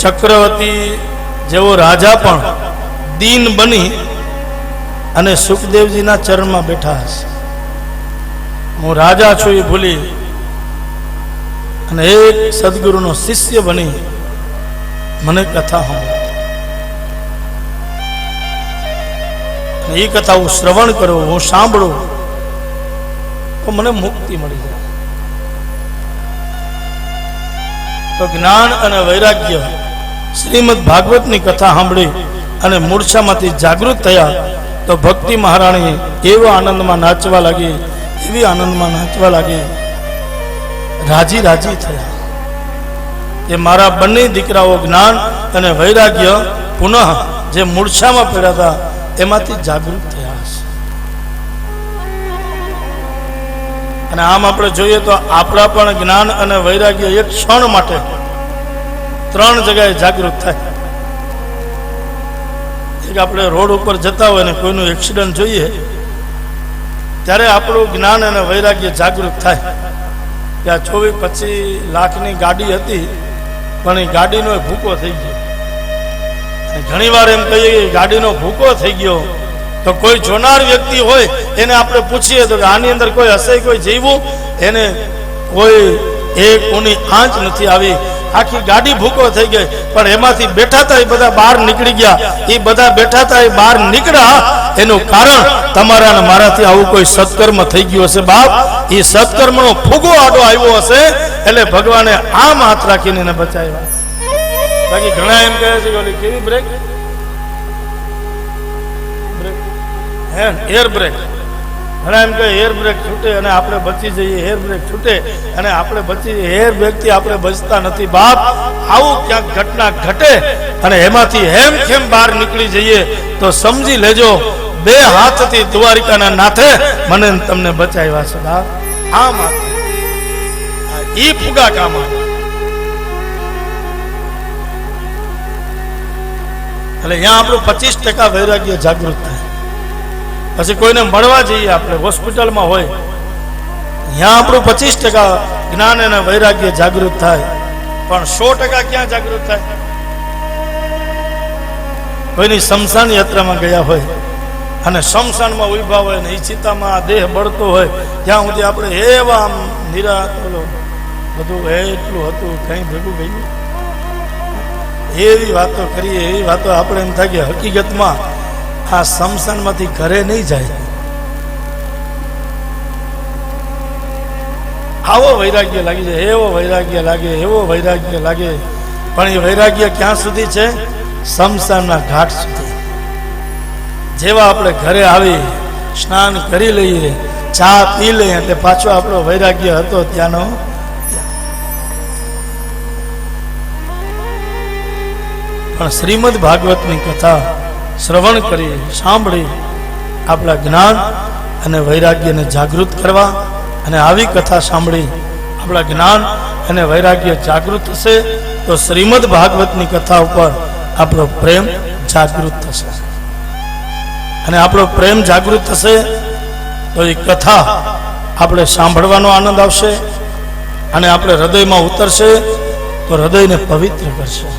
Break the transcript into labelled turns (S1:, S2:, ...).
S1: ચક્રવર્તી જેવો રાજા પણ દીન બની અને સુખદેવજીના ચરણમાં બેઠા હશે. હું રાજા છું એ ભૂલી અને એક સદગુરુનો શિષ્ય બની મને કથા સાંભળે, એ કથા હું શ્રવણ કરું, હું સાંભળું તો મને મુક્તિ મળી જાય. તો જ્ઞાન અને વૈરાગ્ય શ્રીમદ ભાગવતની કથા સાંભળી અને મૂર્છામાંથી જાગૃત થયા તો ભક્તિ મહારાણી એવા આનંદમાં નાચવા લાગી, એવી આનંદમાં નાચવા લાગી, રાજી રાજી થયા કે મારા બંને દીકરાઓ જ્ઞાન અને વૈરાગ્ય પુનઃ જે મૂર્છામાં પડ્યા હતા એમાંથી જાગૃત થયા હશે. અને આમ આપણે જોઈએ તો આપણા પણ જ્ઞાન અને વૈરાગ્ય એક ક્ષણ માટે ત્રણ જગ્યાએ જાગૃત થાય. એક આપણે રોડ ઉપર જતા હોય ને કોઈનું એક્સિડન્ટ જોઈએ ત્યારે આપણું જ્ઞાન અને વૈરાગ્ય જાગૃત થાય કે આ 24-25 લાખની ગાડી હતી પણ એ ગાડીનો ભૂકો થઈ ગયો. ઘણી વાર એમ કહીએ કે ગાડીનો ભૂકો થઈ ગયો તો કોઈ જોનાર વ્યક્તિ હોય એને આપણે પૂછીએ તો કે આની અંદર કોઈ હશે, કોઈ જીવવું? એને કોઈ એક કોની આંચ નથી આવી, આખી ગાડી ભૂકો થઈ ગઈ. પણ એમાંથી બેઠા હતા એ બધા બહાર નીકળી ગયા. એ બધા બેઠા હતા એ બહાર નીકળ્યા એનું કારણ તમારા અને મારાથી આવું કોઈ સત્કર્મ થઈ ગયું હશે. બાપ, એ સત્કર્મનો ફૂગો આડો આવ્યો હશે એટલે ભગવાને આમ હાથ રાખીને એને બચાવ્યા. બાકી ઘણા એમ કહે છે કે ઓલી કેવી બ્રેક, એર બ્રેક, ઘણા એમ કે એર બ્રેક છૂટે અને આપણે બચી જઈએ, એર બ્રેક છૂટે અને આપણે બચી જઈએ. એર બ્રેક થી આપણે બચતા નથી બાપ. આવું ક્યાંક ઘટના ઘટે અને એમાંથી હેમ ખેમ બહાર નીકળી જઈએ તો સમજી લેજો બે હાથથી દ્વારિકાના નાથે મને તમને બચાવ્યા છે બાપ. આમ ઈ ફુગા કામ આવે. એટલે અહીંયા આપણું 25% વૈરાગ્ય જાગૃત થાય. પછી કોઈને મળવા જઈએ આપણે હોસ્પિટલમાં હોય, અહીંયા આપણું 25% જ્ઞાન અને વૈરાગ્ય જાગૃત થાય. પણ 100% ક્યાં જાગૃત થાય? કોઈની શમશાન યાત્રામાં ગયા હોય અને શમશાનમાં ઉભા હોય ને એ ચિતામાં દેહ બળતો હોય ત્યાં સુધી આપણે એવા આમ નિરાત બધું એટલું હતું કઈ ભેગું ગયું એવી વાતો કરીએ, એવી વાતો આપણે એમ થાય કે હકીકતમાં આ શમશાનમાંથી ઘરે નહીં જાય. આવો વૈરાગ્ય લાગી જાય, એવો વૈરાગ્ય લાગે, એવો વૈરાગ્ય લાગે. પણ એ વૈરાગ્ય ક્યાં સુધી છે? શમશાનના ઘાટ સુધી. જેવા આપણે ઘરે આવી સ્નાન કરી લઈએ, ચા પી લઈએ એટલે પાછો આપણો વૈરાગ્ય હતો ત્યાંનો. પણ શ્રીમદ ભાગવતની કથા શ્રવણ કરી, સાંભળી આપણા જ્ઞાન અને વૈરાગ્યને જાગૃત કરવા, અને આવી કથા સાંભળી આપણા જ્ઞાન અને વૈરાગ્ય જાગૃત થશે તો શ્રીમદ ભાગવતની કથા ઉપર આપણો પ્રેમ જાગૃત થશે. અને આપણો પ્રેમ જાગૃત થશે તો એ કથા આપણે સાંભળવાનો આનંદ આવશે અને આપણે હૃદયમાં ઉતરશે તો હૃદયને પવિત્ર કરશે.